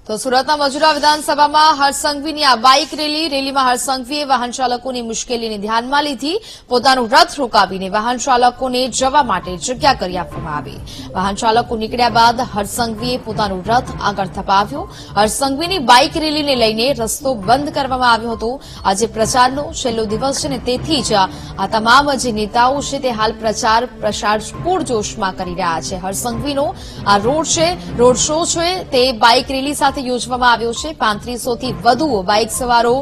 તો સુરતના મજુરા વિધાનસભામાં હર્ષ સંઘવીની આ બાઇક રેલીમાં હર્ષ સંઘવીએ વાહન ચાલકોની મુશ્કેલીને ધ્યાનમાં લીધી. પોતાનું રથ રોકાવીને વાહન ચાલકોને જવા માટે જગ્યા કરી આપવામાં આવી. વાહન ચાલકો નીકળ્યા બાદ હર્ષ સંઘવીએ પોતાનું રથ આગળ ધપાવ્યો. હર્ષ સંઘવીની બાઇક રેલીને લઈને રસ્તો બંધ કરવામાં આવ્યો હતો. આજે પ્રચારનો છેલ્લો દિવસ છે ને તેથી જ આ તમામ જે નેતાઓ છે તે હાલ પ્રચાર પૂરજોશમાં કરી રહ્યા છે. હર્ષ સંઘવીનો આ રોડ શો છે તે બાઇક રેલી સાથે યોજવામાં આવ્યો છે. 3500 થી વધુ બાઇક સવારો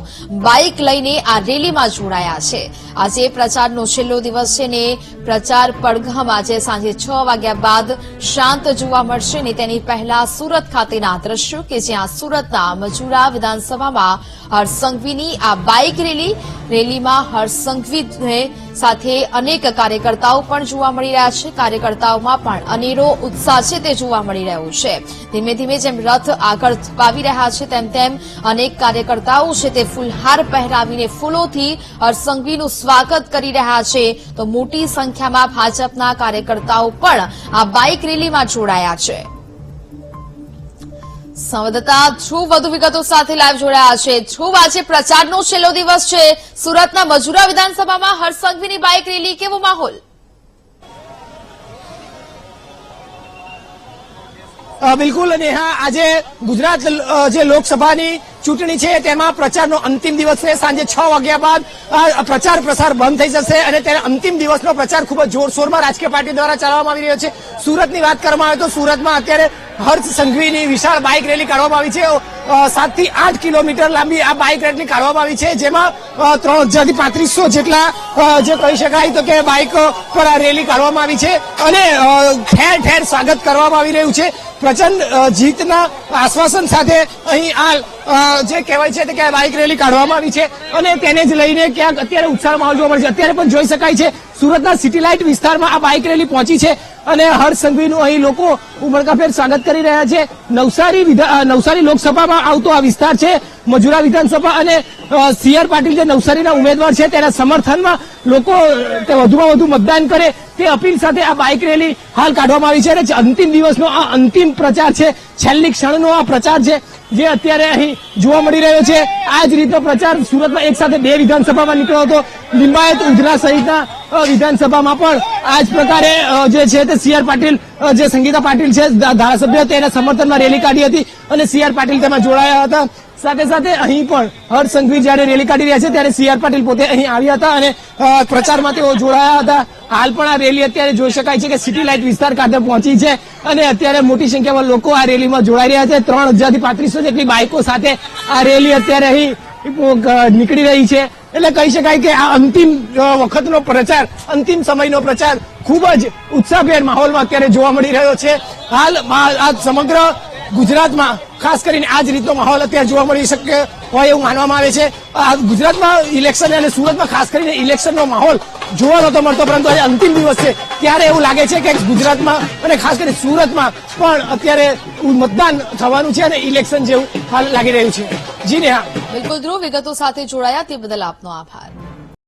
બાઇક લઈને આ રેલીમાં જોડાયા છે. આજે પ્રચારનો છેલ્લો દિવસ છે ને પ્રચાર પડઘમ આજે સાંજે 6 વાગ્યા બાદ શાંત જોવા મળશે ને તેની પહેલા સુરત ખાતેના દ્રશ્યો કે જ્યાં સુરતના મજુરા વિધાનસભામાં હર્ષ સંઘવીની આ બાઇક રેલીમાં હર્ષ સંઘવી સાથે અનેક કાર્યકર્તાઓ પણ જોવા મળી રહ્યા છે. કાર્યકર્તાઓમાં પણ અનેરો ઉત્સાહ છે તે જોવા મળી રહ્યો છે. ધીમે ધીમે જેમ રથ આગળ ધપાવી રહ્યા છે તેમ અનેક કાર્યકર્તાઓ છે તે ફૂલહાર પહેરાવીને ફૂલોથી હર્ષ સંઘવીનું સ્વાગત કરી રહ્યા છે. તો મોટી સંખ્યામાં ભાજપના કાર્યકર્તાઓ પણ આ બાઇક રેલીમાં જોડાયા છે. સંવાદદાતા ધ્રુવ વધુ વિગતો સાથે લાઈવ જોડાયા છે. ધ્રુવ, આજે પ્રચારનો છેલ્લો દિવસ છે. સુરતના મજુરા વિધાનસભામાં હર્ષ સંઘવીની બાઇક રેલી, કેવો માહોલ? બિલકુલ નેહા, આજે ગુજરાત જે લોકસભાની ચૂંટણી છે તેમાં પ્રચારનો અંતિમ દિવસ છે. સાંજે 6 વાગ્યા બાદ પ્રચાર પ્રસાર બંધ થઈ જશે અને તેના અંતિમ દિવસનો પ્રચાર ખૂબ જ જોરશોરમાં રાજકીય પાર્ટી દ્વારા ચલાવવામાં આવી રહ્યો છે. સુરતની વાત કરવામાં આવે તો સુરતમાં અત્યારે હર્ષ સંઘવીની વિશાળ બાઇક રેલી કાઢવામાં આવી છે. 7 થી 8 કિલોમીટર લાંબી આ બાઇક રેલી કાઢવામાં આવી છે, જેમાં 3000 થી 3500 જેટલા જે કહી શકાય તો કે બાઇક પર આ રેલી કાઢવામાં આવી છે અને ઠેર ઠેર સ્વાગત કરવામાં આવી રહ્યું છે. પ્રચંડ જીતના આશ્વાસન સાથે અહીં આ જે કહેવાય છે કે બાઇક રેલી કાઢવામાં આવી છે અને તેને જ લઈને ક્યાંક અત્યારે ઉત્સાહ માહોલ જોવા મળે છે. અત્યારે પણ જોઈ શકાય છે સુરતના સિટી લાઇટ વિસ્તારમાં આ બાઇક રેલી પહોંચી છે અને હર્ષ સંઘવીનું અહીં લોકો ઉમળકાભેર સ્વાગત કરી રહ્યા છે. નવસારી લોકસભામાં આવતો આ વિસ્તાર છે મજુરા વિધાનસભા અને CR પાટીલ જે નવસારીના ઉમેદવાર છે તેના સમર્થનમાં લોકો તે વધુમાં વધુ મતદાન કરે તે અપીલ સાથે આ બાઇક રેલી હાલ કાઢવામાં આવી છે અને અંતિમ દિવસનો આ અંતિમ પ્રચાર છે, છેલ્લી ક્ષણનો આ પ્રચાર છે જે અત્યારે અહીં જોવા મળી રહ્યો છે. આ જ રીતનો પ્રચાર સુરતમાં એક સાથે 2 વિધાનસભામાં નીકળ્યો હતો. લિંબાયત, ઉધના સહિતના વિધાનસભામાં પણ આ જ પ્રકારે જે છે તે CR પાટીલ જે સંગીતા પાટીલ છે ધારાસભ્ય તેના સમર્થનમાં રેલી કાઢી હતી અને CR પાટીલ તેમાં જોડાયા હતા. સાથે સાથે અહીં પણ હર્ષ સંઘવી જયારે રેલી કાઢી રહ્યા છે ત્યારે CR પાટીલ પોતે અહીં આવ્યા હતા અને પ્રચારમાં તેઓ જોડાયા હતા. હાલ પણ આ રેલી અત્યારે જોઈ શકાય છે કે સિટી લાઇટ વિસ્તાર ખાતે પહોંચી છે અને અત્યારે મોટી સંખ્યામાં લોકો આ રેલીમાં જોડાઈ રહ્યા છે. 3000 થી 3500 જેટલી બાઇકો સાથે આ રેલી અત્યારે અહીં નીકળી રહી છે. એટલે કહી શકાય કે આ અંતિમ વખતનો પ્રચાર, અંતિમ સમયનો પ્રચાર ખૂબ જ ઉત્સાહભેર માહોલમાં અત્યારે જોવા મળી રહ્યો છે. હાલ આ સમગ્ર ગુજરાતમાં ખાસ કરીને આ જ રીતનો માહોલ અત્યારે જોવા મળી શકે હોય એવું માનવામાં આવે છે. ગુજરાતમાં ઇલેક્શન અને સુરતમાં ખાસ કરીને ઇલેક્શનનો માહોલ જોવા નહોતો મળતો, પરંતુ આજે અંતિમ દિવસ છે ત્યારે એવું લાગે છે કે ગુજરાતમાં અને ખાસ કરીને સુરતમાં પણ અત્યારે મતદાન થવાનું છે અને ઇલેક્શન જેવું હાલ લાગી રહ્યું છે. જી નેહા. બિલકુલ ધ્રુવ, વિગતો સાથે જોડાયા તે બદલ આપનો આભાર.